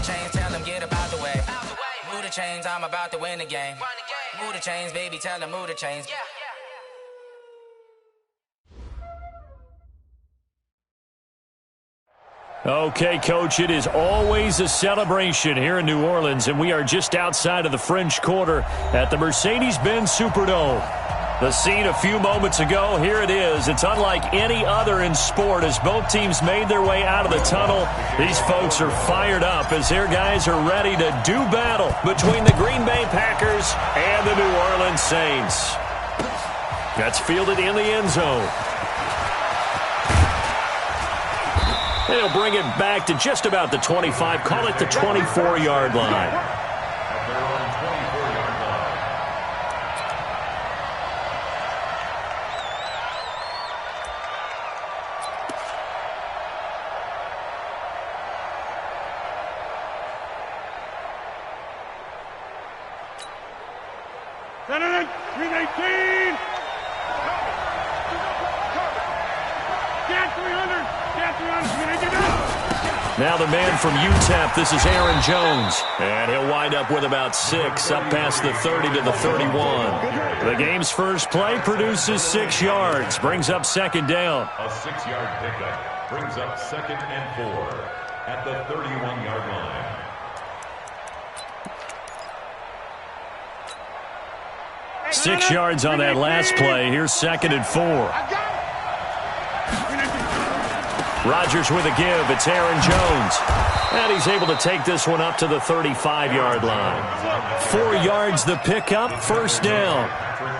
chains, tell them get about the way. Move the chains, I'm about to win the game. Move the chains, baby, tell them move the chains. Okay, Coach, it is always a celebration here in New Orleans, and we are just outside of the French Quarter at the Mercedes-Benz Superdome. The scene a few moments ago, here it is. It's unlike any other in sport as both teams made their way out of the tunnel. These folks are fired up as their guys are ready to do battle between the Green Bay Packers and the New Orleans Saints. That's fielded in the end zone. They'll bring it back to just about the 25, call it the 24-yard line. Now the man from UTEP, this is Aaron Jones. And he'll wind up with about 6, up past the 30 to the 31. The game's first play produces 6 yards, brings up second down. A 6-yard pickup brings up 2nd and 4 at the 31-yard line. Six yards on that last play. Here's 2nd and 4. Rodgers with a give. It's Aaron Jones. And he's able to take this one up to the 35-yard line. 4 yards the pickup, first down.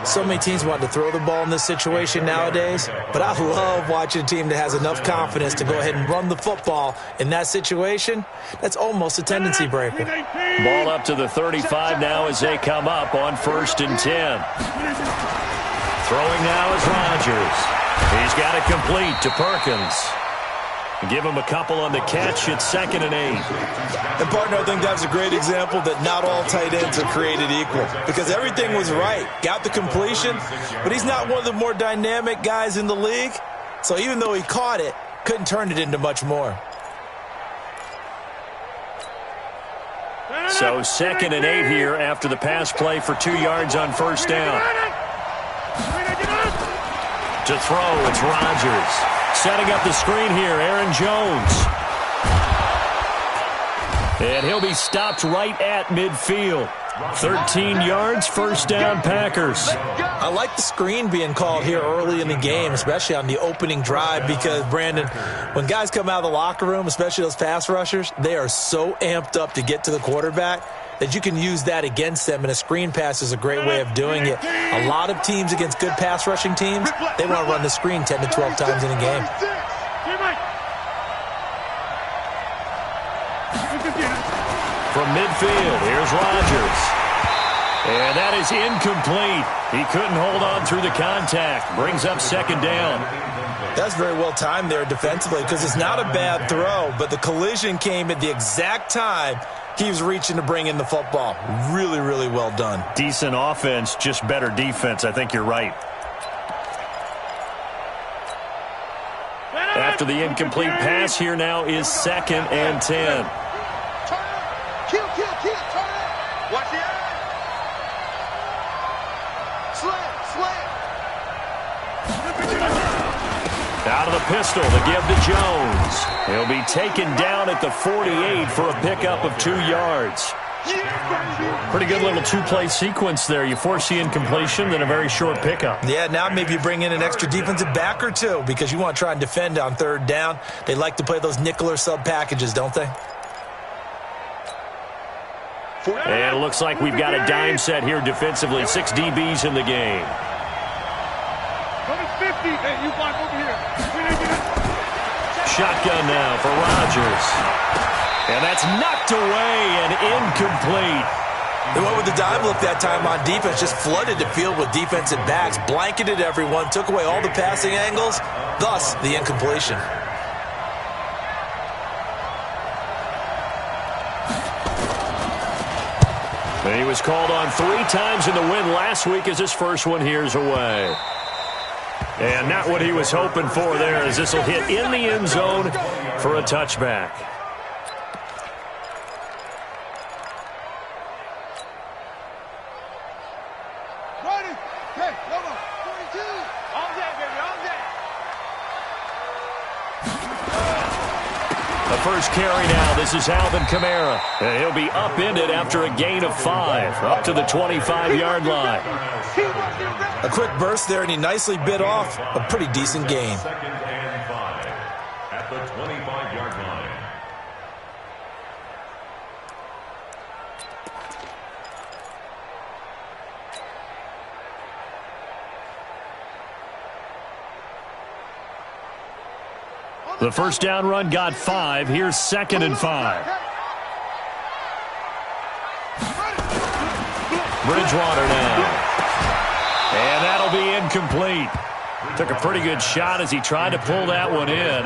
So many teams want to throw the ball in this situation nowadays, but I love watching a team that has enough confidence to go ahead and run the football in that situation. That's almost a tendency breaker. Ball up to the 35 now as they come up on 1st and 10. Throwing now is Rodgers. He's got it complete to Perkins. Give him a couple on the catch. It's 2nd and 8. And, partner, I think that's a great example that not all tight ends are created equal because everything was right. Got the completion, but he's not one of the more dynamic guys in the league. So even though he caught it, couldn't turn it into much more. So 2nd and 8 here after the pass play for 2 yards on first down. To throw, it's Rodgers. Setting up the screen here, Aaron Jones. And he'll be stopped right at midfield. 13 yards, first down, Packers. I like the screen being called here early in the game, especially on the opening drive because, Brandon, when guys come out of the locker room, especially those pass rushers, they are so amped up to get to the quarterback that you can use that against them, and a screen pass is a great way of doing it. A lot of teams against good pass rushing teams, they want to run the screen 10 to 12 times in a game. From midfield, here's Rodgers. And that is incomplete. He couldn't hold on through the contact. Brings up 2nd down. That's very well timed there defensively because it's not a bad throw, but the collision came at the exact time he was reaching to bring in the football. Really, really well done. Decent offense, just better defense. I think you're right. After the incomplete pass, here now is 2nd and 10. Watch the eye. Slam. Out of the pistol, the give to Jones. He'll be taken down at the 48 for a pickup of 2 yards. Pretty good little 2-play sequence there. You force the incompletion, then a very short pickup. Yeah, now maybe you bring in an extra defensive back or two because you want to try and defend on 3rd down. They like to play those nickel or sub packages, don't they? And it looks like we've got a dime set here defensively. 6 DBs in the game. Shotgun now for Rodgers. And that's knocked away and incomplete. They went with the dime look that time on defense, just flooded the field with defensive backs, blanketed everyone, took away all the passing angles, thus the incompletion. And he was called on 3 times in the win last week as his first one here's away. And not what he was hoping for there as this will hit in the end zone for a touchback. first carry now. This is Alvin Kamara. And he'll be upended after a gain of 5, up to the 25-yard line. A quick burst there, and he nicely bit off a pretty decent gain. Second and 5 at the 25-yard line. The first down run got 5. Here's 2nd and 5. Bridgewater now. And that'll be incomplete. Took a pretty good shot as he tried to pull that one in.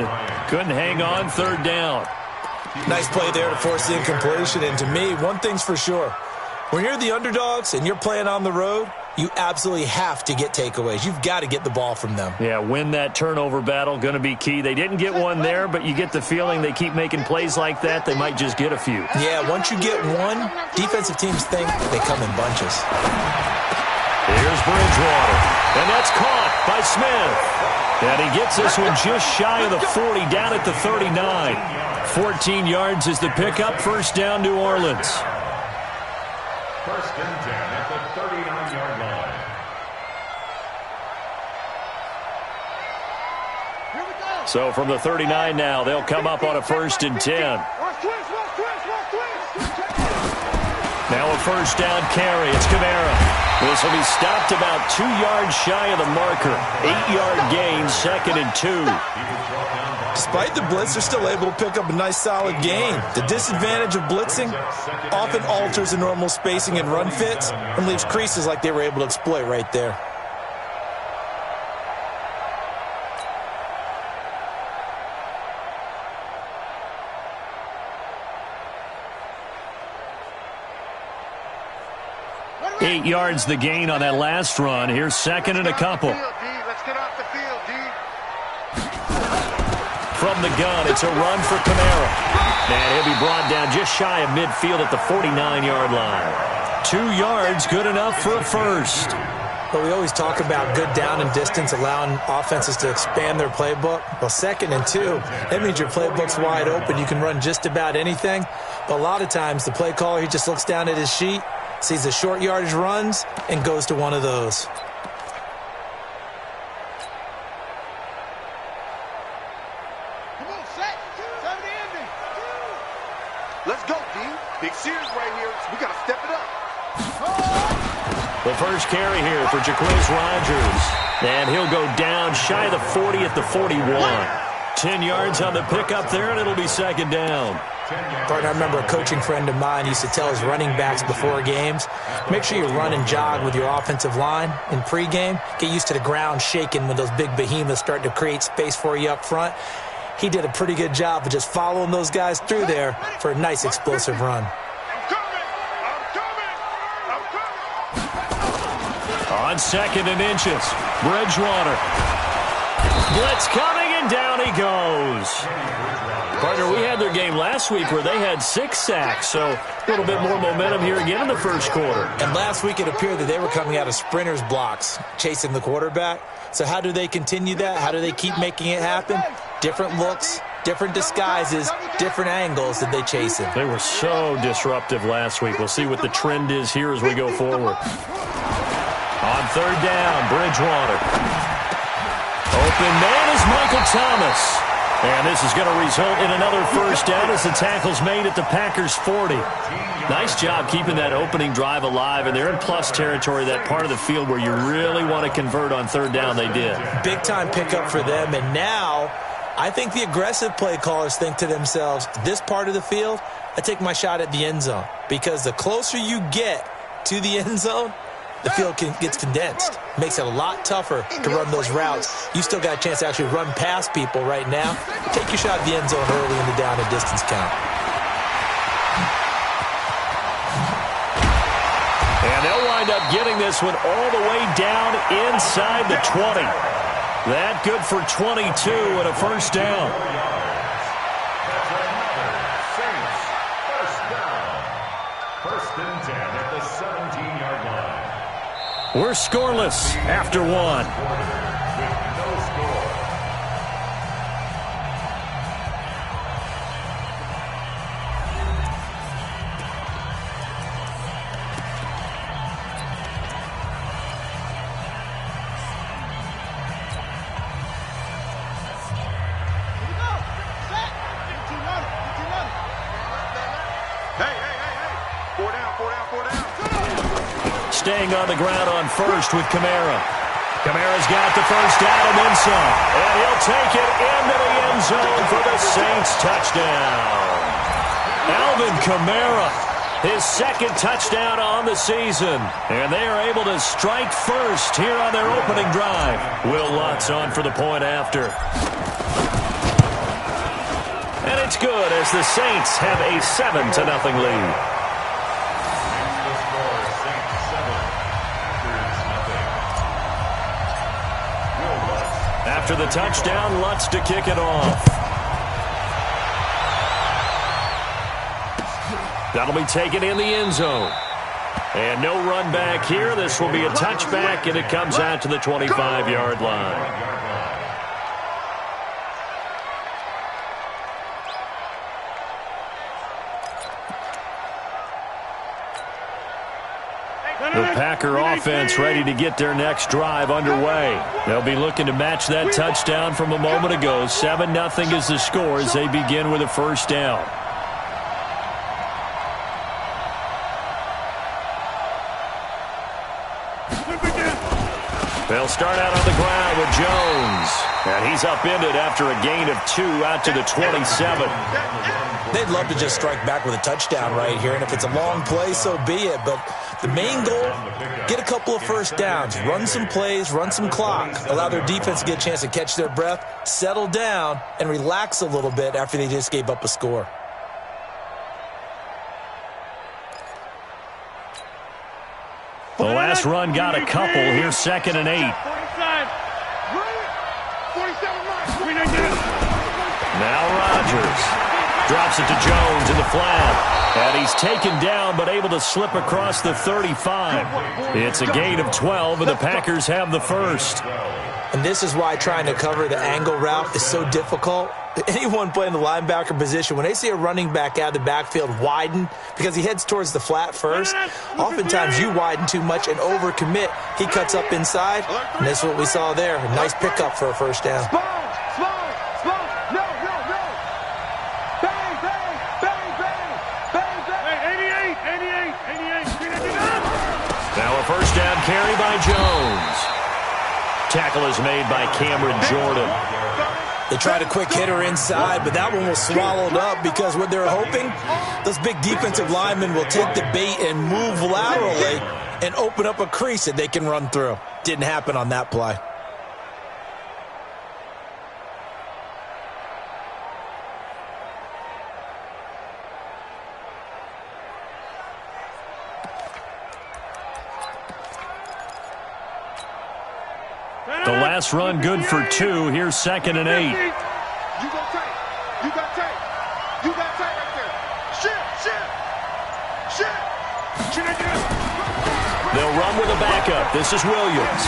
Couldn't hang on, 3rd down. Nice play there to force the incompletion. And to me, one thing's for sure. When you're the underdogs and you're playing on the road, you absolutely have to get takeaways. You've got to get the ball from them. Yeah, win that turnover battle, going to be key. They didn't get one there, but you get the feeling they keep making plays like that, they might just get a few. Yeah, once you get one, defensive teams think they come in bunches. Here's Bridgewater, and that's caught by Smith. And he gets this one just shy of the 40, down at the 39. 14 yards is the pickup, first down, New Orleans. First and 10 at the 39-yard line. So from the 39 now, they'll come up on a 1st and 10. Now a first down carry. It's Kamara. This will be stopped about 2 yards shy of the marker. 8-yard gain, 2nd and 2. Despite the blitz, they're still able to pick up a nice solid gain. The disadvantage of blitzing often alters the normal spacing and run fits and leaves creases like they were able to exploit right there. Eight yards the gain on that last run. Here's 2nd and a couple. Let's get off the field, D. From the gun, it's a run for Kamara. And he'll be brought down just shy of midfield at the 49-yard line. 2 yards, good enough for a first. But we always talk about good down and distance, allowing offenses to expand their playbook. Well, 2nd and 2, that means your playbook's wide open. You can run just about anything. But a lot of times, the play caller, he just looks down at his sheet, sees the short yardage runs, and goes to one of those. Come on, set. 70 ending. Let's go, D. Big series right here. We got to step it up. The first carry here for Jacquizz Rodgers. And he'll go down shy of the 40 at the 41. 10 yards on the pickup there, and it'll be 2nd down. Partner, I remember a coaching friend of mine used to tell his running backs before games, make sure you run and jog with your offensive line in pregame. Get used to the ground shaking when those big behemoths start to create space for you up front. He did a pretty good job of just following those guys through there for a nice explosive run. On 2nd and inches, Bridgewater. Blitz coming, and down he goes. Partner, we had their game last week where they had 6 sacks, so a little bit more momentum here again in the first quarter. And last week it appeared that they were coming out of sprinters blocks, chasing the quarterback. So how do they continue that? How do they keep making it happen? Different looks, different disguises, different angles that they chase him. They were so disruptive last week. We'll see what the trend is here as we go forward. On 3rd down, Bridgewater. Open man is Michael Thomas. And this is going to result in another first down as the tackle's made at the Packers' 40. Nice job keeping that opening drive alive, and they're in plus territory, that part of the field where you really want to convert on 3rd down. They did. Big-time pickup for them, and now I think the aggressive play callers think to themselves, this part of the field, I take my shot at the end zone, because the closer you get to the end zone, the field gets condensed. Makes it a lot tougher to run those routes. You still got a chance to actually run past people right now. Take your shot at the end zone early in the down and distance count. And they'll wind up getting this one all the way down inside the 20. That good for 22 and a first down. First and 10 at the 17-yard line. We're scoreless after one. With no score. Hey, hey, hey, hey. 4 down, 4 down, 4 down. Staying on the ground on first with Kamara. Kamara's got the first down and then some. And he'll take it into the end zone for the Saints touchdown. Alvin Kamara, his second touchdown on the season. And they are able to strike first here on their opening drive. Will Lutz on for the point after. And it's good as the Saints have a 7-0 lead. After the touchdown, Lutz to kick it off. That'll be taken in the end zone. And no run back here. This will be a touchback, and it comes out to the 25-yard line. The Packer offense ready to get their next drive underway. They'll be looking to match that touchdown from a moment ago. 7-0 is the score as they begin with a first down. They'll start out on the ground with Jones. And he's upended after a gain of 2 out to the 27. They'd love to just strike back with a touchdown right here, and if it's a long play, so be it. But the main goal, get a couple of first downs, run some plays, run some clock, allow their defense to get a chance to catch their breath, settle down, and relax a little bit after they just gave up a score. The last run got a couple. Here's 2nd and 8. Now Rodgers drops it to Jones in the flat. And he's taken down but able to slip across the 35. It's a gain of 12, and the Packers have the first. And this is why trying to cover the angle route is so difficult. Anyone playing the linebacker position, when they see a running back out of the backfield widen because he heads towards the flat first, oftentimes you widen too much and overcommit. He cuts up inside, and that's what we saw there. A nice pickup for a first down. Now a first down carry by Jones. Tackle is made by Cameron Jordan. They tried a quick hitter inside, but that one was swallowed up because what they're hoping, those big defensive linemen will take the bait and move laterally and open up a crease that they can run through. Didn't happen on that play. The last run good for 2. Here's 2nd and 8. You got tape. You got tape. You got tape right there. Shit. They'll run with a backup. This is Williams.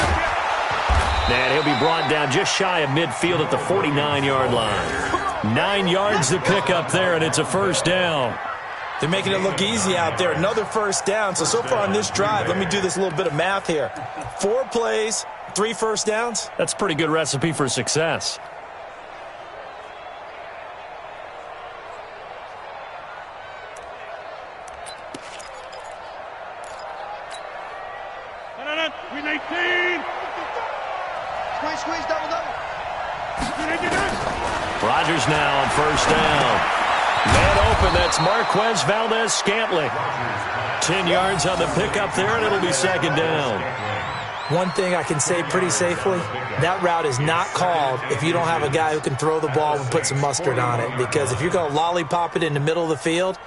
And he'll be brought down just shy of midfield at the 49-yard line. 9 yards to pick up there, and it's a first down. They're making it look easy out there. Another first down. So far on this drive, let me do this little bit of math here. 4 plays, 3 first downs. That's a pretty good recipe for success. Squeeze, double. Rodgers now on first down. Man open, that's Marquez Valdez-Scantling. 10 yards on the pickup there, and it'll be 2nd down. One thing I can say pretty safely, that route is not called if you don't have a guy who can throw the ball and put some mustard on it. Because if you're going to lollipop it in the middle of the field,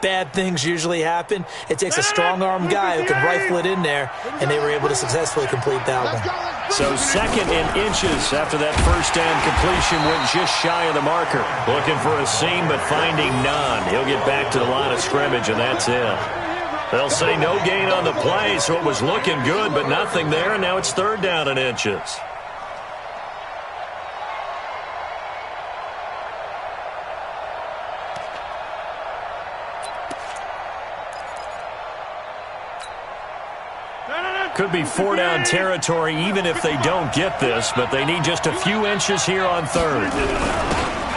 bad things usually happen. It takes a strong-armed guy who can rifle it in there, and they were able to successfully complete that one. So 2nd and inches after that first down completion went just shy of the marker. Looking for a seam, but finding none. He'll get back to the line of scrimmage, and that's it. They'll say no gain on the play, so it was looking good, but nothing there, and now it's 3rd down and inches. Could be 4-down territory even if they don't get this, but they need just a few inches here on 3rd.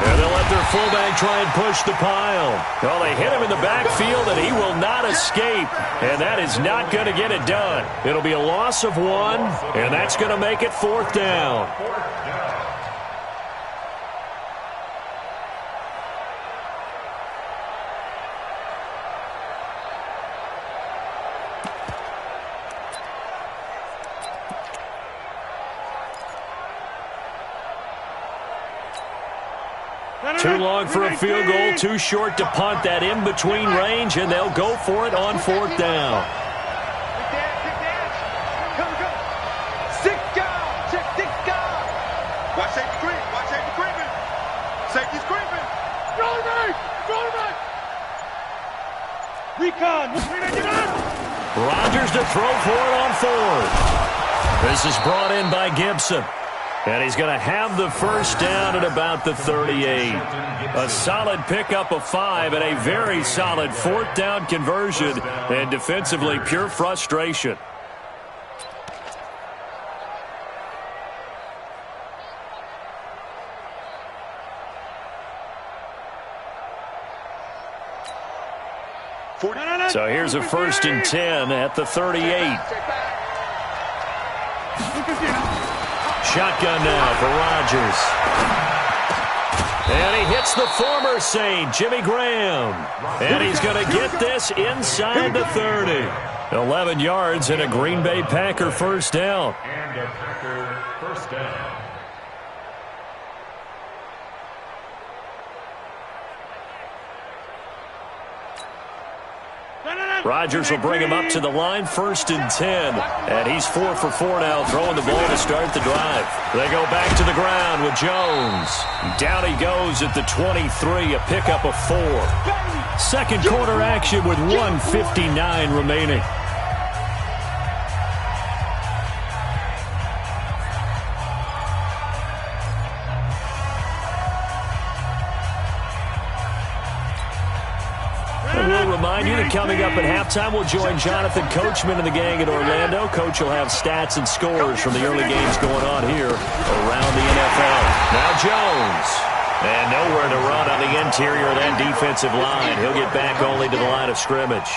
And they'll let their fullback try and push the pile. Well, they hit him in the backfield, and he will not escape. And that is not going to get it done. It'll be a loss of 1, and that's going to make it 4th down. Too long for a field goal, too short to punt that in-between range, and they'll go for it on 4th down. Watch safety creep. Watch safety creeping. Safety's creeping. Throw it right. Recon. Rodgers to throw for it on 4th. This is brought in by Gibson. And he's going to have the first down at about the 38. A solid pickup of 5 and a very solid 4th down conversion. And defensively, pure frustration. So here's a 1st and 10 at the 38. Shotgun now for Rodgers. And he hits the former Saint, Jimmy Graham. And he's going to get this inside the 30. 11 yards and a Green Bay Packer first down. And a Packer first down. Rodgers will bring him up to the line, 1st and 10. And he's 4 for 4 now, throwing the ball to start the drive. They go back to the ground with Jones. Down he goes at the 23, a pickup of 4. Second quarter action with 1:59 remaining. We'll remind you that coming up at halftime, we'll join Jonathan Coachman and the gang in Orlando. Coach will have stats and scores from the early games going on here around the NFL. Now Jones. And nowhere to run on the interior of that defensive line. He'll get back only to the line of scrimmage.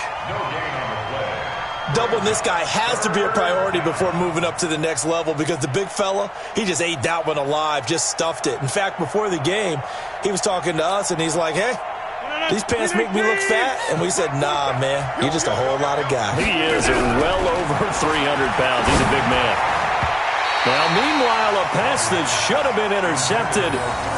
Doubling this guy has to be a priority before moving up to the next level because the big fella, he just ate that one alive, just stuffed it. In fact, before the game, he was talking to us, and he's like, hey, these pants make me look fat. And we said, nah, man, you're just a whole lot of guy. He is well over 300 pounds. He's a big man. Now, meanwhile, a pass that should have been intercepted,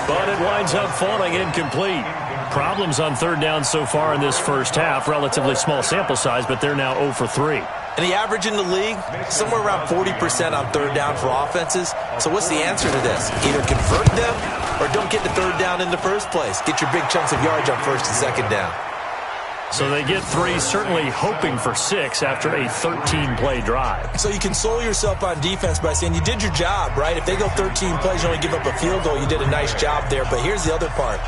but it winds up falling incomplete. Problems on 3rd down so far in this first half. Relatively small sample size, but they're now 0 for 3. And the average in the league, somewhere around 40% on 3rd down for offenses. So what's the answer to this? Either convert them or don't get to 3rd down in the first place. Get your big chunks of yards on 1st and 2nd down. So they get 3, certainly hoping for 6 after a 13-play drive. So you console yourself on defense by saying you did your job, right? If they go 13 plays, you only give up a field goal, you did a nice job there. But here's the other part.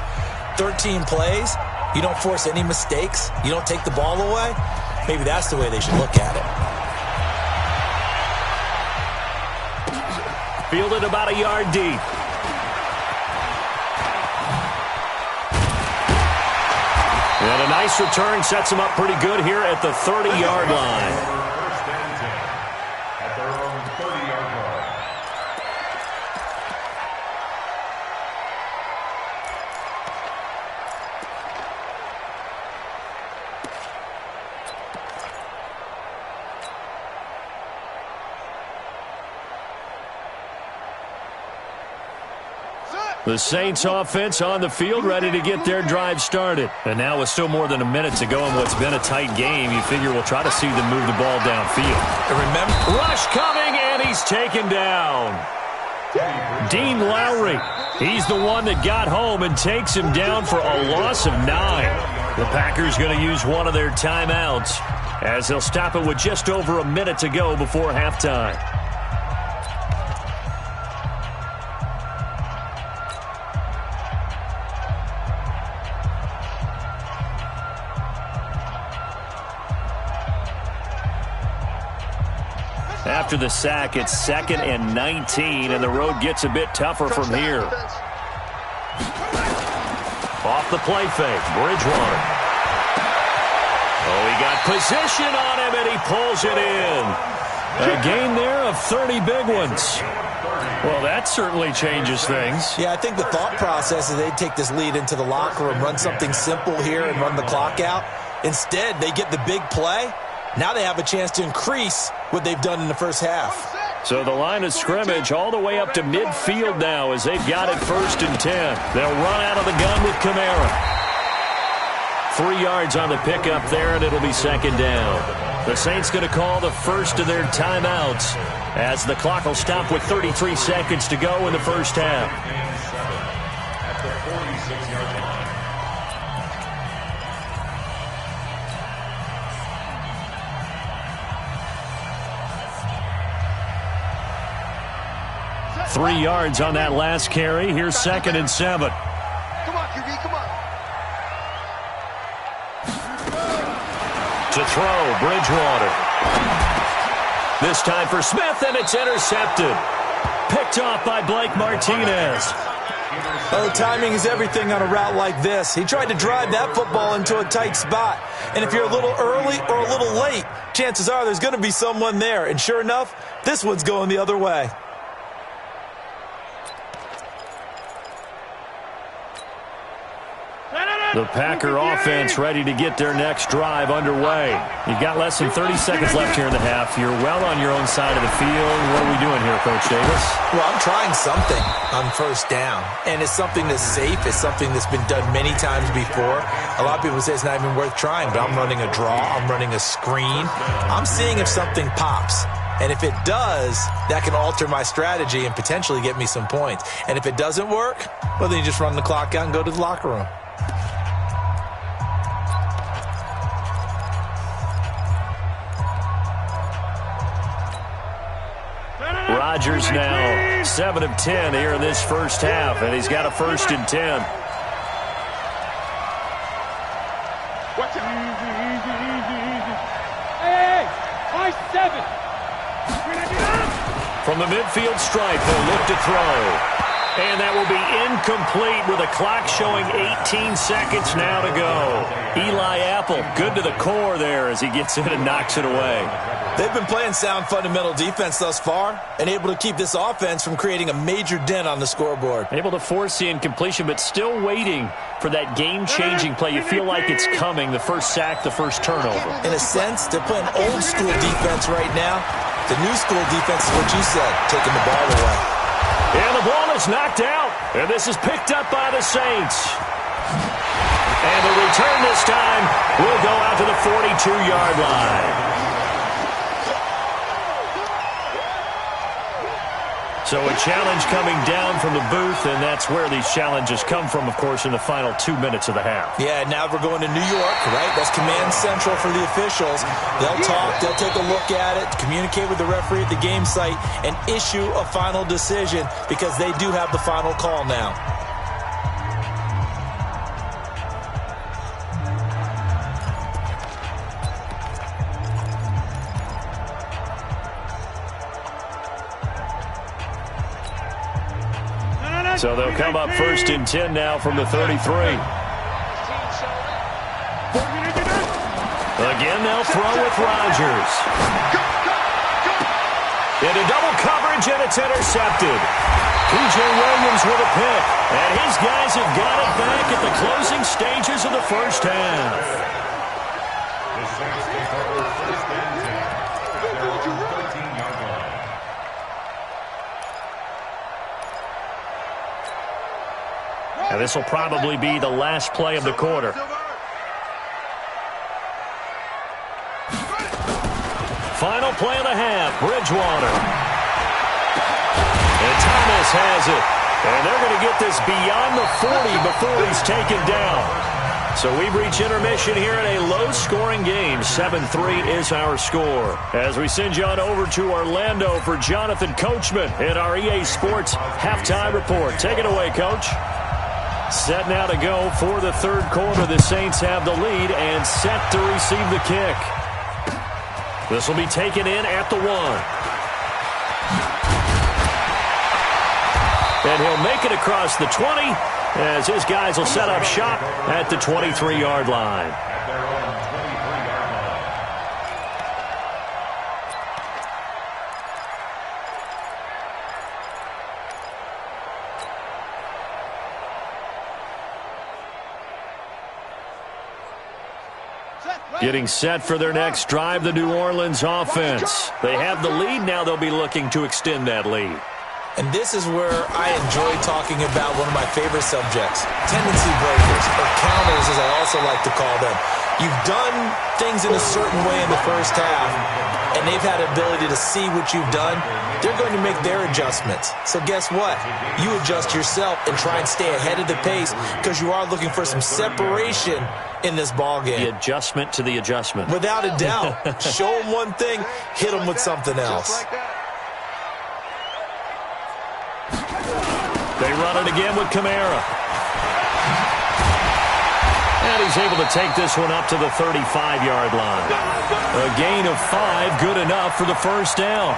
13 plays, you don't force any mistakes, you don't take the ball away. Maybe that's the way they should look at it. Fielded about a yard deep. And a nice return sets him up pretty good here at the 30-yard line. First and 10 at their own 30-yard line. The Saints offense on the field, ready to get their drive started. And now with still more than a minute to go in what's been a tight game, you figure we'll try to see them move the ball downfield. And remember, rush coming, and he's taken down. Dean Lowry, he's the one that got home and takes him down for a loss of 9. The Packers going to use one of their timeouts as they'll stop it with just over a minute to go before halftime. After the sack, it's 2nd and 19, and the road gets a bit tougher from here. the play fake. Bridgewater. Oh, he got position on him, and he pulls it in. A gain there of 30 big ones. Well, that certainly changes things. Yeah, I think the thought process is they'd take this lead into the locker room, run something simple here, and run the clock out. Instead, they get the big play. Now they have a chance to increase what they've done in the first half. So the line of scrimmage all the way up to midfield now as they've got it 1st and 10. They'll run out of the gun with Kamara. 3 yards on the pickup there, and it'll be 2nd down. The Saints going to call the first of their timeouts as the clock will stop with 33 seconds to go in the first half. At the 46-yard line. 3 yards on that last carry. Here's 2nd and 7. Come on, QB, come on. To throw, Bridgewater. This time for Smith, and it's intercepted. Picked off by Blake Martinez. Oh, timing is everything on a route like this. He tried to drive that football into a tight spot. And if you're a little early or a little late, chances are there's going to be someone there. And sure enough, this one's going the other way. The Packer offense ready to get their next drive underway. You've got less than 30 seconds left here in the half. You're well on your own side of the field. What are we doing here, Coach Davis? Well, I'm trying something on 1st down. And it's something that's safe. It's something that's been done many times before. A lot of people say it's not even worth trying, but I'm running a draw. I'm running a screen. I'm seeing if something pops. And if it does, that can alter my strategy and potentially get me some points. And if it doesn't work, well, then you just run the clock out and go to the locker room. Rodgers now 7 of 10 here in this first half, and he's got a 1st and 10. Watch out. Hey, my 7. From the midfield stripe, they'll look to throw. And that will be incomplete with a clock showing 18 seconds now to go. Eli Apple, good to the core there as he gets in and knocks it away. They've been playing sound fundamental defense thus far and able to keep this offense from creating a major dent on the scoreboard. Able to force the incompletion, but still waiting for that game-changing play. You feel like it's coming, the first sack, the first turnover. In a sense, they're playing old-school defense right now. The new-school defense is what you said, taking the ball away. And the ball is knocked out, and this is picked up by the Saints. And the return this time will go out to the 42-yard line. So a challenge coming down from the booth, and that's where these challenges come from, of course, in the final 2 minutes of the half. Yeah, now we're going to New York, right? That's command central for the officials. They'll talk, they'll take a look at it, communicate with the referee at the game site, and issue a final decision because they do have the final call now. So they'll come up 1st and 10 now from the 33. Again, they'll throw with Rodgers. Into double coverage, and it's intercepted. P.J. Williams with a pick. And his guys have got it back at the closing stages of the first half. The Saints take over 1st and 10 at their own 13-yard line. And this will probably be the last play of the quarter. Final play of the half, Bridgewater. And Thomas has it. And they're going to get this beyond the 40 before he's taken down. So we've reached intermission here in a low-scoring game. 7-3 is our score. As we send you on over to Orlando for Jonathan Coachman in our EA Sports Halftime Report. Take it away, Coach. Set now to go for the third quarter. The Saints have the lead and set to receive the kick. This will be taken in at the 1. And he'll make it across the 20 as his guys will set up shop at the 23-yard line. At their own 23-yard line. Getting set for their next drive, the New Orleans offense. They have the lead. Now they'll be looking to extend that lead. And this is where I enjoy talking about one of my favorite subjects, tendency breakers, or counters as I also like to call them. You've done things in a certain way in the first half, and they've had the ability to see what you've done. They're going to make their adjustments. So guess what? You adjust yourself and try and stay ahead of the pace because you are looking for some separation in this ball game. The adjustment to the adjustment. Without a doubt. Show them one thing, hit them with something else. They run it again with Kamara. And he's able to take this one up to the 35-yard line. A gain of 5, good enough for the first down.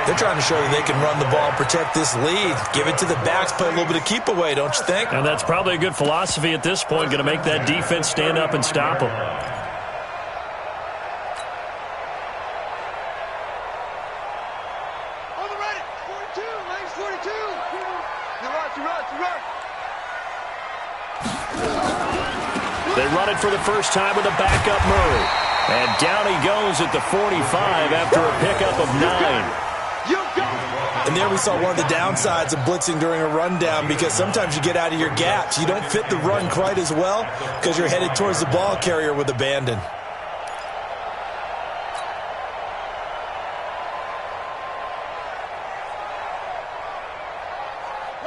They're trying to show that they can run the ball, protect this lead. Give it to the backs, play a little bit of keep away, don't you think? And that's probably a good philosophy at this point, going to make that defense stand up and stop them. On the right, 42, Mike's 42. They run it for the first time with a backup Murray. And down he goes at the 45 after a pickup of 9. And there we saw one of the downsides of blitzing during a rundown because sometimes you get out of your gaps. You don't fit the run quite as well because you're headed towards the ball carrier with abandon.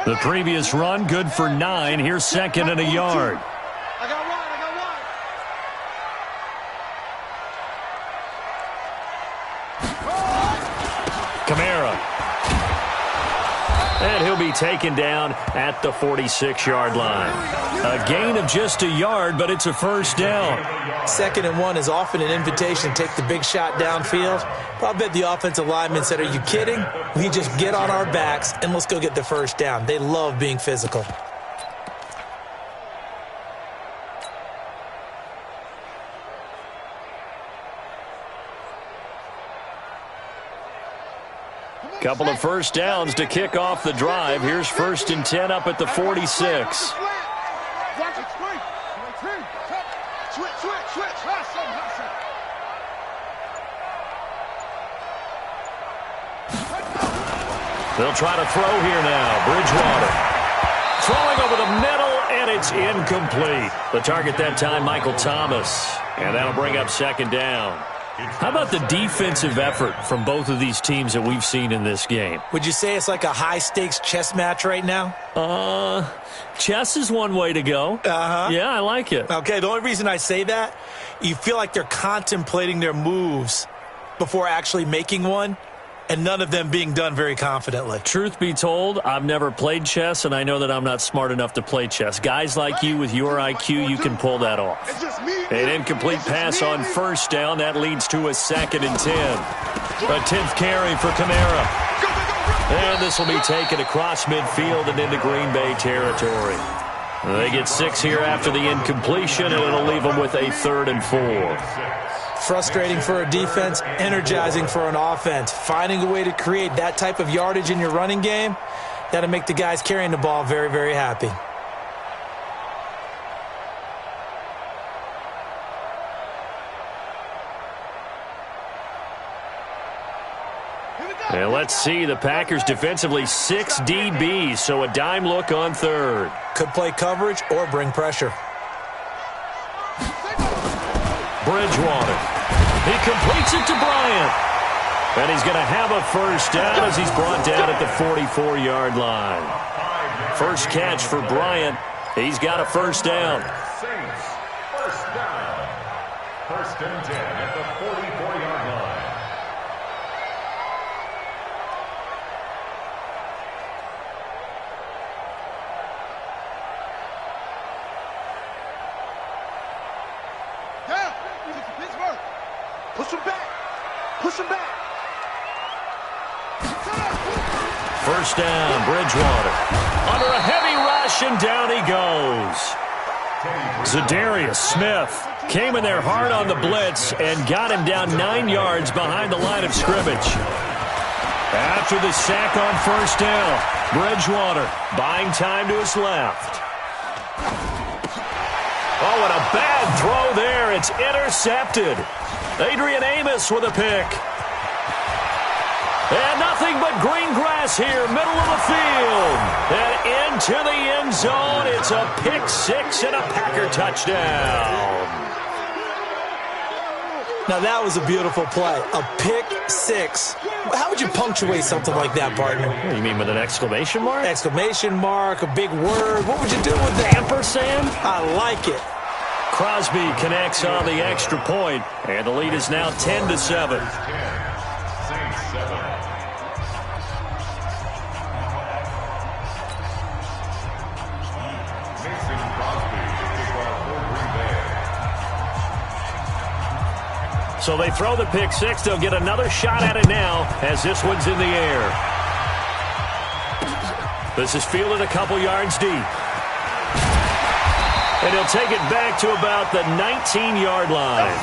The previous run, good for 9. Here's second and a yard. I got one. Kamara. And he'll be taken down at the 46-yard line. A gain of just a yard, but it's a first down. 2nd and 1 is often an invitation to take the big shot downfield. But I bet the offensive lineman said, are you kidding? We just get on our backs and let's go get the first down. They love being physical. Couple of first downs to kick off the drive. Here's 1st and 10 up at the 46. Switch. They'll try to throw here now. Bridgewater. Throwing over the middle, and it's incomplete. The target that time, Michael Thomas. And that'll bring up 2nd down. How about the defensive effort from both of these teams that we've seen in this game? Would you say it's like a high-stakes chess match right now? Chess is one way to go. Yeah, I like it. Okay, the only reason I say that, you feel like they're contemplating their moves before actually making one, and none of them being done very confidently. Truth be told, I've never played chess, and I know that I'm not smart enough to play chess. Guys like you with your IQ, you can pull that off. An incomplete pass on first down. That leads to a 2nd and 10. A 10th carry for Kamara. And this will be taken across midfield and into Green Bay territory. They get 6 here after the incompletion, and it'll leave them with a 3rd and 4. Frustrating for a defense, energizing for an offense. Finding a way to create that type of yardage in your running game, that'll make the guys carrying the ball very, very happy. And let's see, the Packers defensively 6 DBs, so a dime look on 3rd. Could play coverage or bring pressure. Bridgewater. He completes it to Bryant. And he's going to have a first down as he's brought down at the 44-yard line. First catch for Bryant. He's got a first down. Saints, first down. 1st and 10 at the 44-yard line. Push him back. Push him back. First down, Bridgewater. Under a heavy rush, and down he goes. Zadarius Smith came in there hard on the blitz and got him down 9 yards behind the line of scrimmage. After the sack on first down, Bridgewater buying time to his left. Oh, and a bad throw there. It's intercepted. Adrian Amos with a pick. And nothing but green grass here, middle of the field. And into the end zone. It's a pick six and a Packer touchdown. Now, that was a beautiful play. A pick six. How would you punctuate something like that, partner? What do you mean, with an exclamation mark? Exclamation mark, a big word. What would you do with that? Ampersand? I like it. Crosby connects on the extra point, and the lead is now 10-7. So they throw the pick six. They'll get another shot at it now as this one's in the air. This is fielded a couple yards deep. And he'll take it back to about the 19-yard line.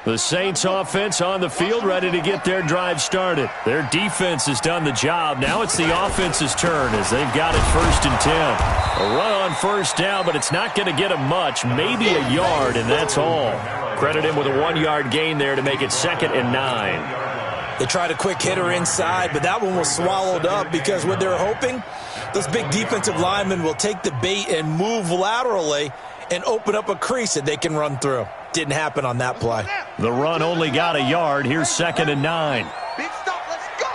The Saints offense on the field, ready to get their drive started. Their defense has done the job. Now it's the offense's turn as they've got it 1st and 10. A run on first down, but it's not going to get them much, maybe a yard, and that's all. Credit him with a 1-yard gain there to make it 2nd and 9. They tried a quick hitter inside, but that one was swallowed up because what they're hoping, those big defensive linemen will take the bait and move laterally and open up a crease that they can run through. Didn't happen on that play. The run only got a yard. Here's 2nd and 9. Big stop, let's go.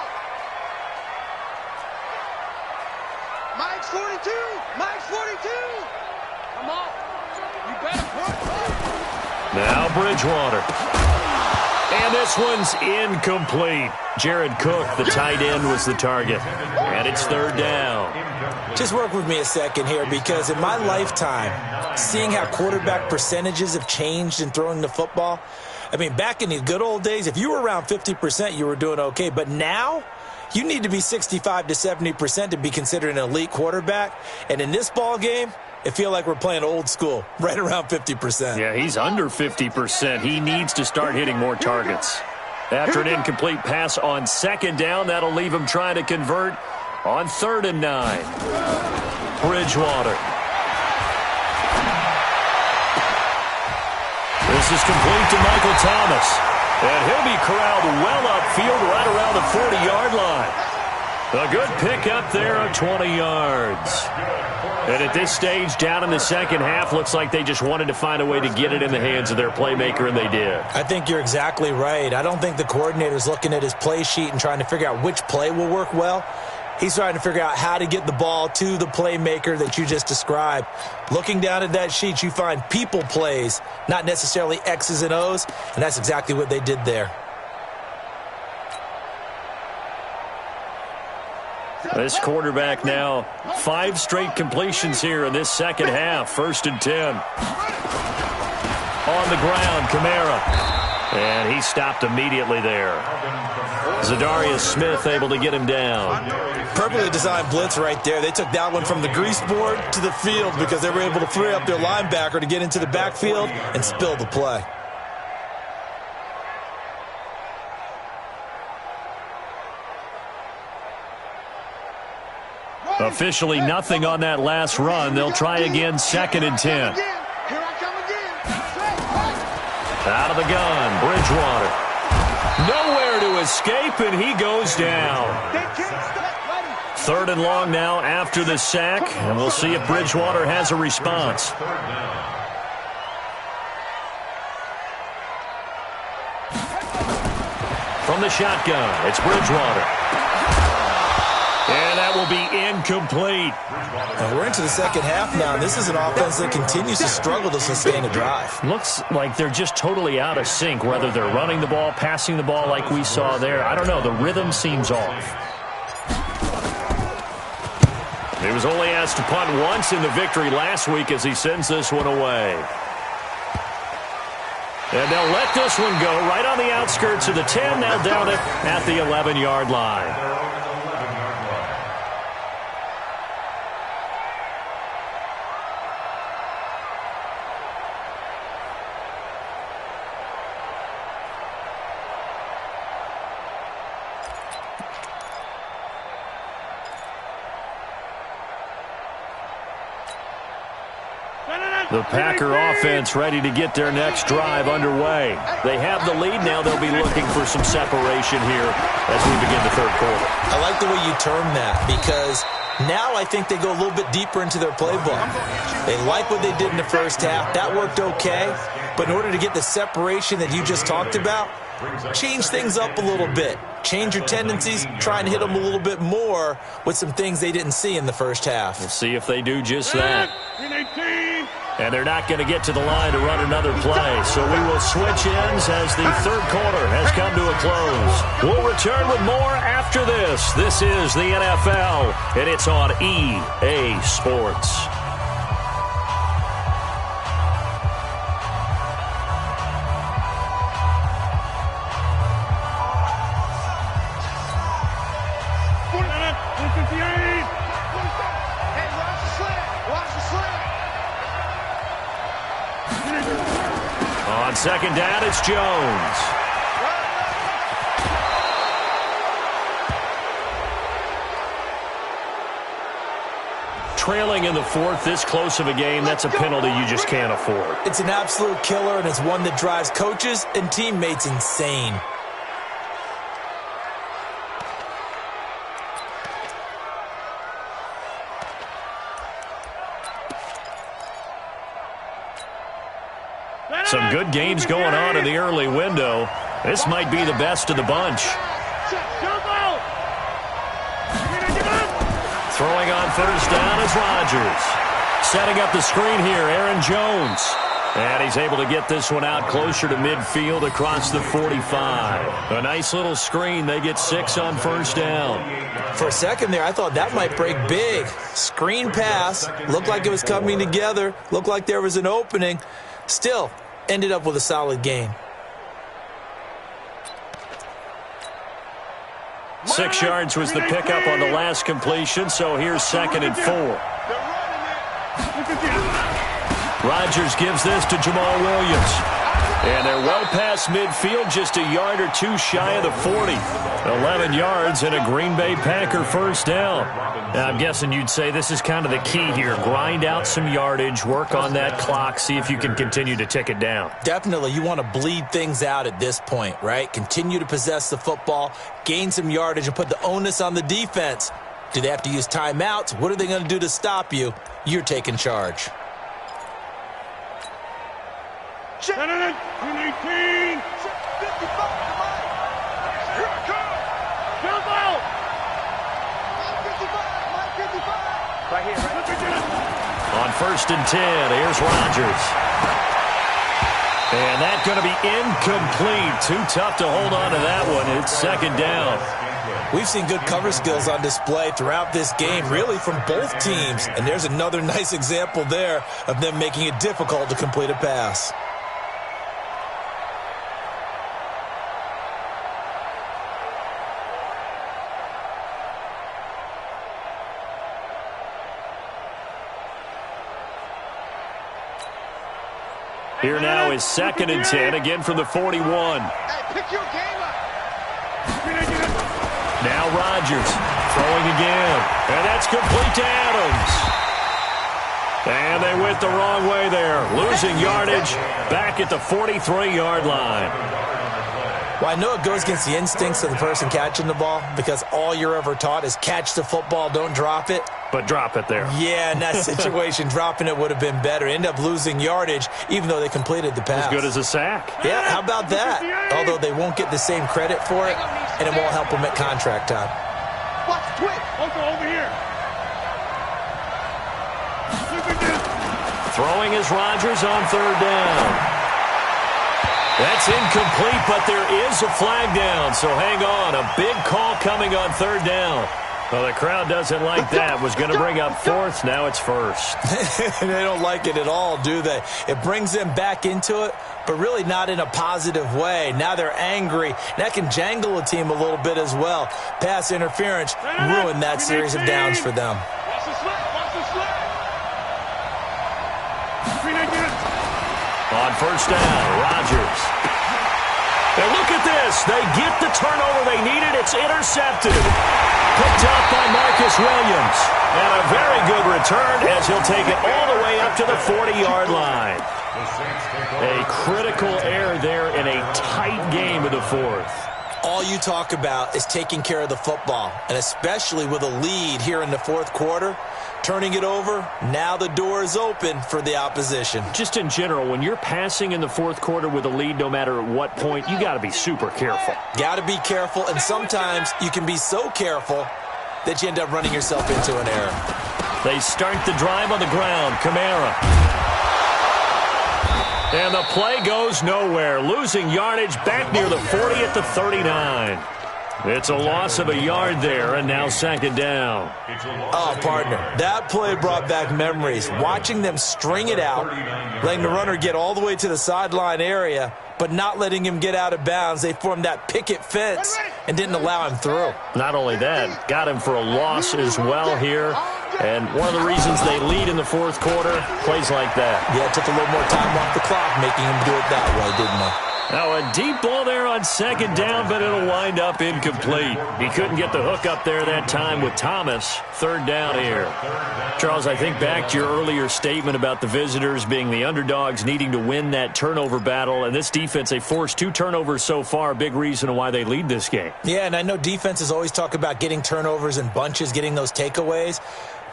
Mike's 42. Mike's 42. Come on. You better push. Now Bridgewater. And this one's incomplete. Jared Cook, the tight end, was the target. And it's 3rd down. Just work with me a second here, because in my lifetime, seeing how quarterback percentages have changed in throwing the football, I mean, back in the good old days, if you were around 50%, you were doing okay. But now, you need to be 65 to 70% to be considered an elite quarterback. And in this ball game, it feels like we're playing old school, right around 50%. Yeah, he's under 50%. He needs to start hitting more targets. After an incomplete pass on 2nd down, that'll leave him trying to convert on 3rd and 9. Bridgewater. This is complete to Michael Thomas. And he'll be corralled well upfield right around the 40-yard line. A good pickup there of 20 yards. And at this stage, down in the second half, looks like they just wanted to find a way to get it in the hands of their playmaker, and they did. I think you're exactly right. I don't think the coordinator's looking at his play sheet and trying to figure out which play will work well. He's trying to figure out how to get the ball to the playmaker that you just described. Looking down at that sheet, you find people plays, not necessarily X's and O's, and that's exactly what they did there. This quarterback now 5 straight completions here in this second half. 1st and 10. On the ground, Kamara. And he stopped immediately there. Zadarius Smith able to get him down. Perfectly designed blitz right there. They took that one from the grease board to the field because they were able to free up their linebacker to get into the backfield and spill the play. Officially nothing on that last run. They'll try again, 2nd and 10. Out of the gun, Bridgewater. Nowhere to escape, and he goes down. 3rd and long now after the sack, and we'll see if Bridgewater has a response. From the shotgun, it's Bridgewater. And that will be incomplete. And we're into the second half now. This is an offense that continues to struggle to sustain a drive. Looks like they're just totally out of sync, whether they're running the ball, passing the ball like we saw there. I don't know. The rhythm seems off. He was only asked to punt once in the victory last week as he sends this one away. And they'll let this one go right on the outskirts of the 10. Now down it at the 11-yard line. The Packer offense ready to get their next drive underway. They have the lead now. They'll be looking for some separation here as we begin the third quarter. I like the way you term that because now I think they go a little bit deeper into their playbook. They like what they did in the first half. That worked okay. But in order to get the separation that you just talked about, change things up a little bit. Change your tendencies, try and hit them a little bit more with some things they didn't see in the first half. We'll see if they do just that. And they're not going to get to the line to run another play. So we will switch ends as the third quarter has come to a close. We'll return with more after this. This is the NFL, and it's on EA Sports. On second down, it's Jones. Trailing in the fourth, this close of a game, that's a penalty you just can't afford. It's an absolute killer, and it's one that drives coaches and teammates insane. Some good games going on in the early window. This might be the best of the bunch. Throwing on first down is Rodgers. Setting up the screen here, Aaron Jones. And he's able to get this one out closer to midfield across the 45. A nice little screen. They get 6 on first down. For a second there, I thought that might break big. Screen pass. Looked like it was coming together. Looked like there was an opening. Still, ended up with a solid game. 6 yards was the pickup on the last completion, so here's 2nd and 4. Rodgers gives this to Jamal Williams. And they're well past midfield, just a yard or two shy of the 40. 11 yards and a Green Bay Packer first down. Now, I'm guessing you'd say this is kind of the key here. Grind out some yardage, work on that clock, see if you can continue to tick it down. Definitely, you want to bleed things out at this point, right? Continue to possess the football, gain some yardage, and put the onus on the defense. Do they have to use timeouts? What are they going to do to stop you? You're taking charge. Check. 18. Here it comes. Jump out. Right here, right. On 1st and 10, here's Rodgers. And that's going to be incomplete. Too tough to hold on to that one. It's 2nd down. We've seen good cover skills on display throughout this game, really from both teams. And there's another nice example there of them making it difficult to complete a pass. Here now is 2nd and 10, again from the 41. Hey, pick your game up. Now Rodgers throwing again. And that's complete to Adams. And they went the wrong way there. Losing yardage back at the 43-yard line. Well, I know it goes against the instincts of the person catching the ball because all you're ever taught is catch the football, don't drop it. But drop it there. Yeah, in that situation, dropping it would have been better. End up losing yardage, even though they completed the pass. As good as a sack. Yeah, how about that? Although they won't get the same credit for it, and it won't help them at contract time. Quick. Uncle, over here. Throwing is Rodgers on third down. That's incomplete, but there is a flag down, so hang on. A big call coming on third down. Well, the crowd doesn't like that. Was going to bring up fourth. Now it's first. They don't like it at all, do they? It brings them back into it, but really not in a positive way. Now they're angry. That can jangle a team a little bit as well. Pass interference ruined that series of downs for them. Watch the slip. Watch the slip. On first down, Rodgers. And look at this. They get the turnover they needed. It's intercepted. Picked up by Marcus Williams. And a very good return as he'll take it all the way up to the 40-yard line. A critical error there in a tight game of the fourth. All you talk about is taking care of the football, and especially with a lead here in the fourth quarter, turning it over, now the door is open for the opposition. Just in general, when you're passing in the fourth quarter with a lead, no matter at what point, you got to be super careful. Got to be careful, and sometimes you can be so careful that you end up running yourself into an error. They start the drive on the ground. Kamara. And the play goes nowhere. Losing yardage back near the 40 at the 39. It's a loss of a yard there, and now second down. Oh, partner, that play brought back memories. Watching them string it out, letting the runner get all the way to the sideline area, but not letting him get out of bounds. They formed that picket fence and didn't allow him through. Not only that, got him for a loss as well here. And one of the reasons they lead in the fourth quarter, plays like that. Yeah, it took a little more time off the clock, making him do it that way, didn't they? Now a deep ball there on second down, but it'll wind up incomplete. He couldn't get the hook up there that time with Thomas. Third down here. Charles, I think back to your earlier statement about the visitors being the underdogs, needing to win that turnover battle. And this defense, they forced 2 turnovers so far, a big reason why they lead this game. Yeah, and I know defenses always talk about getting turnovers in bunches, getting those takeaways.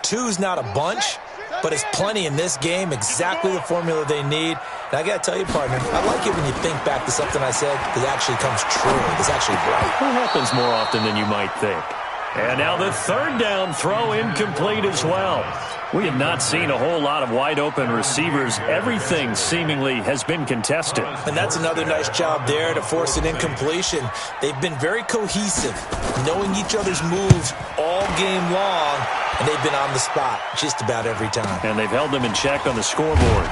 2's not a bunch, but it's plenty in this game, exactly the formula they need. And I got to tell you, partner, I like it when you think back to something I said because it actually comes true. It's actually right. It happens more often than you might think. And now the third down throw incomplete as well. We have not seen a whole lot of wide-open receivers. Everything seemingly has been contested. And that's another nice job there to force an incompletion. They've been very cohesive, knowing each other's moves all game long, and they've been on the spot just about every time. And they've held them in check on the scoreboard.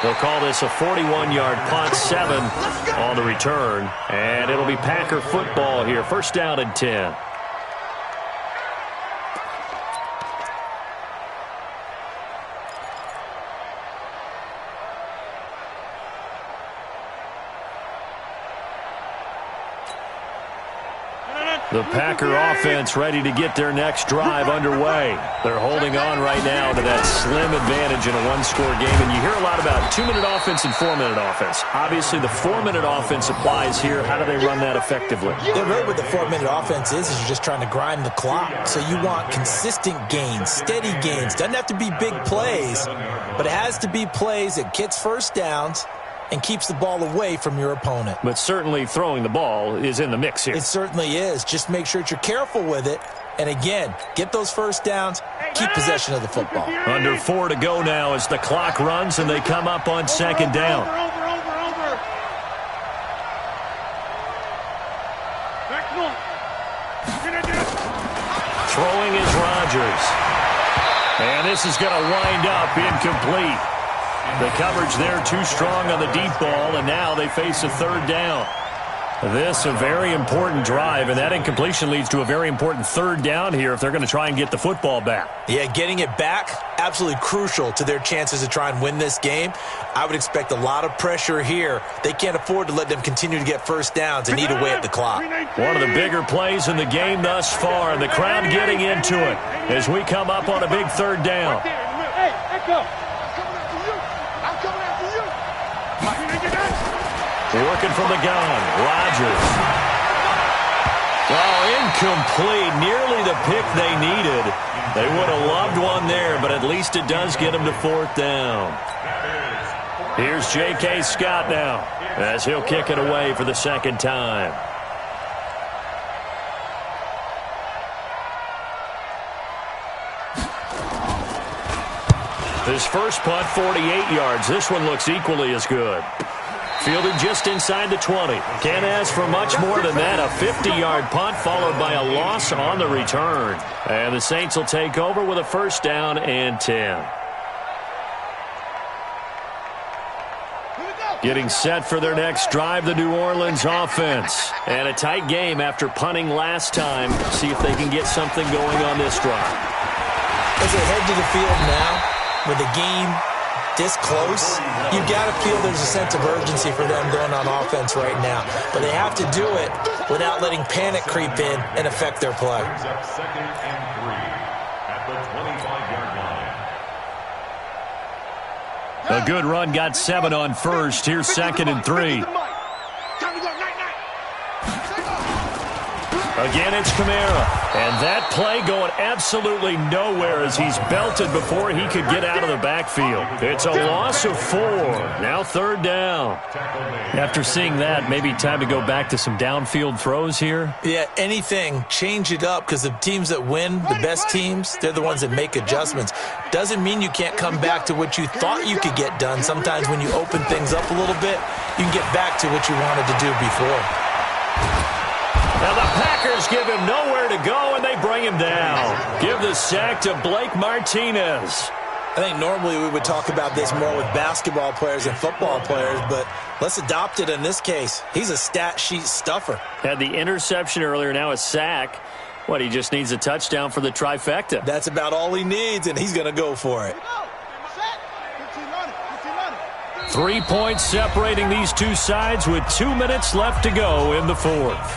They'll call this a 41-yard punt, 7 on the return. And it'll be Packer football here. First down and 10. The Packer offense ready to get their next drive underway. They're holding on right now to that slim advantage in a one-score game. And you hear a lot about 2-minute offense and 4-minute offense. Obviously, the 4-minute offense applies here. How do they run that effectively? Yeah, really what the 4-minute offense is you're just trying to grind the clock. So you want consistent gains, steady gains. Doesn't have to be big plays, but it has to be plays that gets first downs and keeps the ball away from your opponent. But certainly throwing the ball is in the mix here. It certainly is. Just make sure that you're careful with it. And again, get those first downs, keep possession of the football. Under 4 to go now as the clock runs and they come up on second down. Throwing is Rodgers. And this is going to wind up incomplete. The coverage there too strong on the deep ball, and now they face a third down. This a very important drive, and that incompletion leads to a very important third down here if they're going to try and get the football back. Yeah, getting it back, absolutely crucial to their chances to try and win this game. I would expect a lot of pressure here. They can't afford to let them continue to get first downs and eat away at the clock. One of the bigger plays in the game thus far, and the crowd getting into it as we come up on a big third down. Hey, Echo. Working from the gun, Rodgers. Oh, incomplete. Nearly the pick they needed. They would have loved one there, but at least it does get them to fourth down. Here's J.K. Scott now as he'll kick it away for the second time. His first punt, 48 yards. This one looks equally as good. Fielded just inside the 20. Can't ask for much more than that. A 50-yard punt followed by a loss on the return. And the Saints will take over with a first down and 10. Getting set for their next drive, the New Orleans offense. And a tight game after punting last time. See if they can get something going on this drive. As they head to the field now, with the game this close, you've got to feel there's a sense of urgency for them going on offense right now. But they have to do it without letting panic creep in and affect their play. Second and 3 at the 25-yard line. A good run got 7 on first. Here's second and 3. Again, it's Kamara. And that play going absolutely nowhere as he's belted before he could get out of the backfield. It's a loss of 4. Now third down. After seeing that, maybe time to go back to some downfield throws here. Yeah, anything. Change it up because the teams that win, the best teams, they're the ones that make adjustments. Doesn't mean you can't come back to what you thought you could get done. Sometimes when you open things up a little bit, you can get back to what you wanted to do before. Now the Packers give him nowhere to go, and they bring him down. Give the sack to Blake Martinez. I think normally we would talk about this more with basketball players and football players, but let's adopt it in this case. He's a stat sheet stuffer. Had the interception earlier, now a sack. What, he just needs a touchdown for the trifecta. That's about all he needs, and he's going to go for it. 3 points separating these two sides with 2 minutes left to go in the fourth.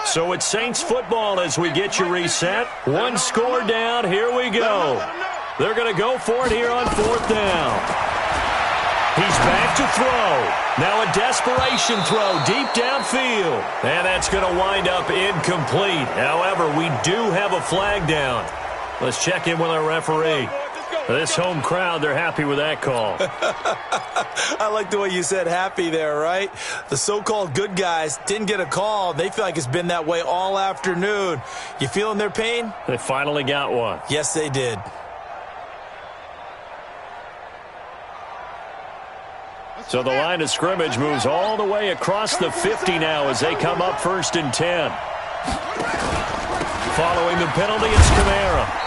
So it's Saints football as we get you reset. One score down. Here we go. They're going to go for it here on fourth down. He's back to throw. Now a desperation throw deep downfield. And that's going to wind up incomplete. However, we do have a flag down. Let's check in with our referee. This home crowd, they're happy with that call. I like the way you said happy there, right? The so-called good guys didn't get a call. They feel like it's been that way all afternoon. You feeling their pain? They finally got one. Yes, they did. So the line of scrimmage moves all the way across the 50 now as they come up first and 10. Following the penalty, it's Kamara.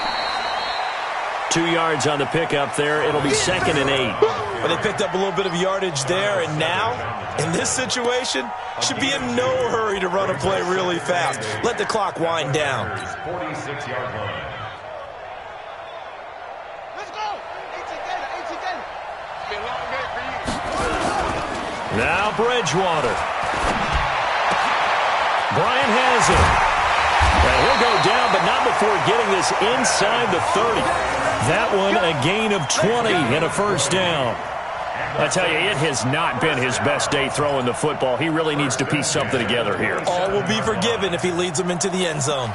2 yards on the pickup there. It'll be second and 8. But they picked up a little bit of yardage there, and now, in this situation, should be in no hurry to run a play really fast. Let the clock wind down. 46-yard line. Let's go. 18 gainer. It's been a long day for you. Now Bridgewater. Bryant has it. And he'll go down, but not before getting this inside the 30. That one a gain of 20 and a first down. I tell you, it has not been his best day throwing the football. He really needs to piece something together here. All will be forgiven if he leads them into the end zone.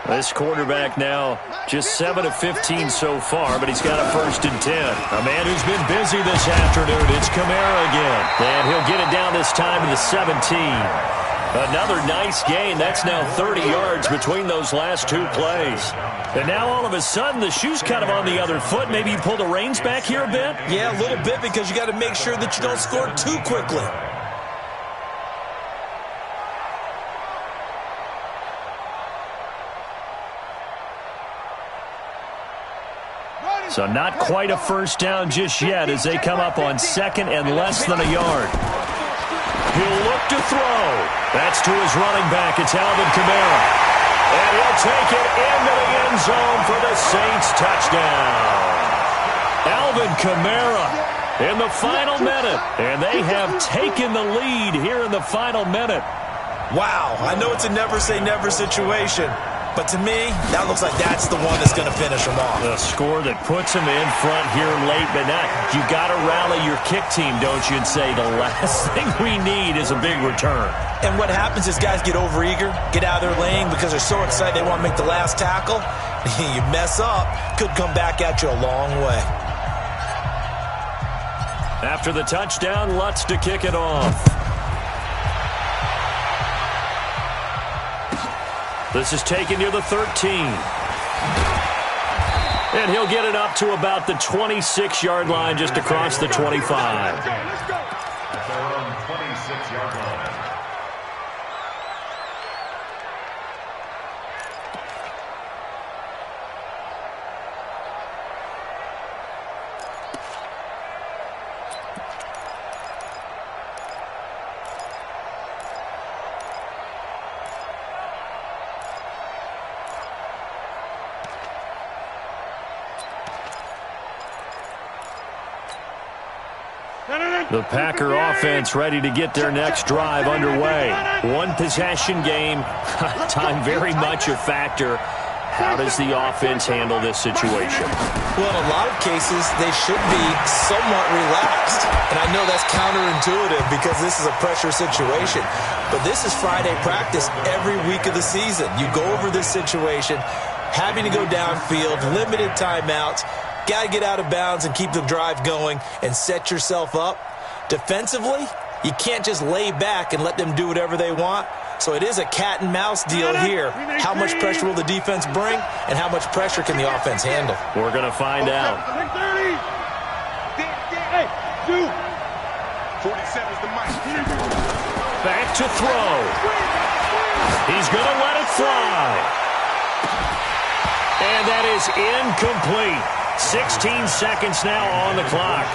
This quarterback now just 7 of 15 so far, but he's got a first and 10. A man who's been busy this afternoon. It's Kamara again. And he'll get it down this time to the 17. Another nice gain. That's now 30 yards between those last two plays. And now all of a sudden the shoe's kind of on the other foot. Maybe you pull the reins back here a bit? Yeah, a little bit because you got to make sure that you don't score too quickly. So not quite a first down just yet as they come up on second and less than a yard. He'll look to throw. That's to his running back. It's Alvin Kamara. And he'll take it into the end zone for the Saints touchdown. Alvin Kamara in the final minute. And they have taken the lead here in the final minute. Wow, I know it's a never-say-never situation, but to me, that looks like that's the one that's going to finish them off. A score that puts them in front here late, but now you got to rally your kick team, don't you, and say the last thing we need is a big return. And what happens is guys get overeager, get out of their lane because they're so excited they want to make the last tackle. You mess up, could come back at you a long way. After the touchdown, Lutz to kick it off. This is taken near the 13. And he'll get it up to about the 26-yard line, just across the 25. At their own 26-yard line. The Packer offense ready to get their next drive underway. One possession game, time very much a factor. How does the offense handle this situation? Well, in a lot of cases, they should be somewhat relaxed. And I know that's counterintuitive because this is a pressure situation. But this is Friday practice every week of the season. You go over this situation, having to go downfield, limited timeouts, got to get out of bounds and keep the drive going and set yourself up. Defensively, you can't just lay back and let them do whatever they want. So it is a cat and mouse deal here. How much pressure will the defense bring, and how much pressure can the offense handle? We're going to find out. Hey, 47 is the mic. Back to throw. He's going to let it fly. And that is incomplete. 16 seconds now on the clock.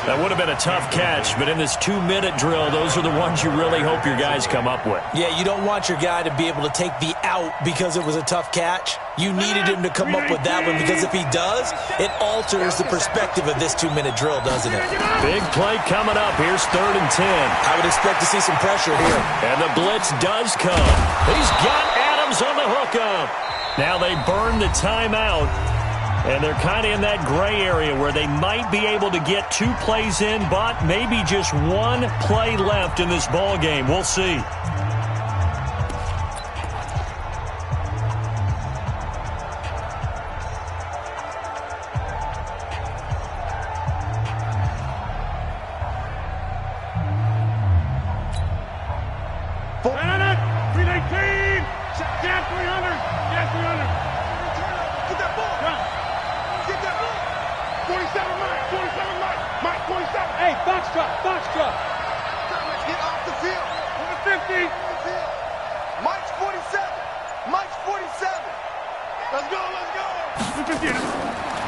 That would have been a tough catch, but in this 2-minute drill, those are the ones you really hope your guys come up with. Yeah, you don't want your guy to be able to take the out because it was a tough catch. You needed him to come up with that one because if he does, it alters the perspective of this 2-minute drill, doesn't it? Big play coming up. Here's 3rd and 10. I would expect to see some pressure here. And the blitz does come. He's got Adams on the hookup. Now they burn the timeout. And they're kind of in that gray area where they might be able to get 2 plays in, but maybe just 1 play left in this ball game. We'll see.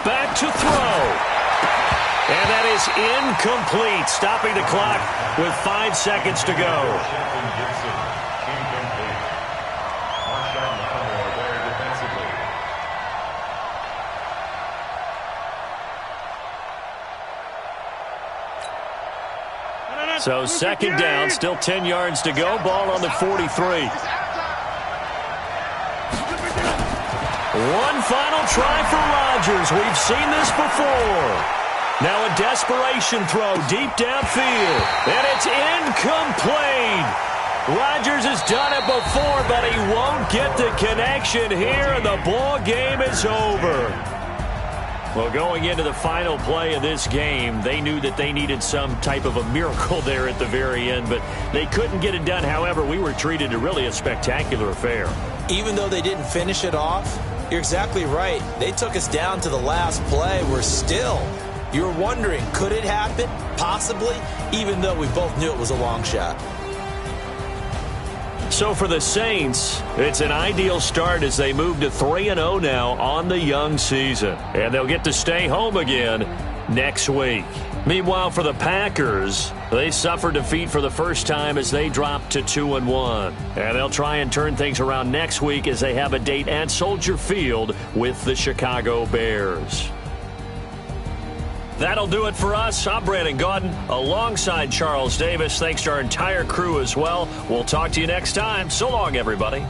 Back to throw. And that is incomplete, stopping the clock with 5 seconds to go. So 2nd down, still 10 yards to go. Ball on the 43. One final try for Rodgers. We've seen this before. Now a desperation throw deep downfield. And it's incomplete. Rodgers has done it before, but he won't get the connection here, and the ball game is over. Well, going into the final play of this game, they knew that they needed some type of a miracle there at the very end, but they couldn't get it done. However, we were treated to really a spectacular affair. Even though they didn't finish it off, you're exactly right. They took us down to the last play. You're wondering, could it happen? Possibly, even though we both knew it was a long shot. So for the Saints, it's an ideal start as they move to 3-0 now on the young season. And they'll get to stay home again next week. Meanwhile, for the Packers, they suffered defeat for the first time as they dropped to 2-1. And they'll try and turn things around next week as they have a date at Soldier Field with the Chicago Bears. That'll do it for us. I'm Brandon Gaudin alongside Charles Davis. Thanks to our entire crew as well. We'll talk to you next time. So long, everybody.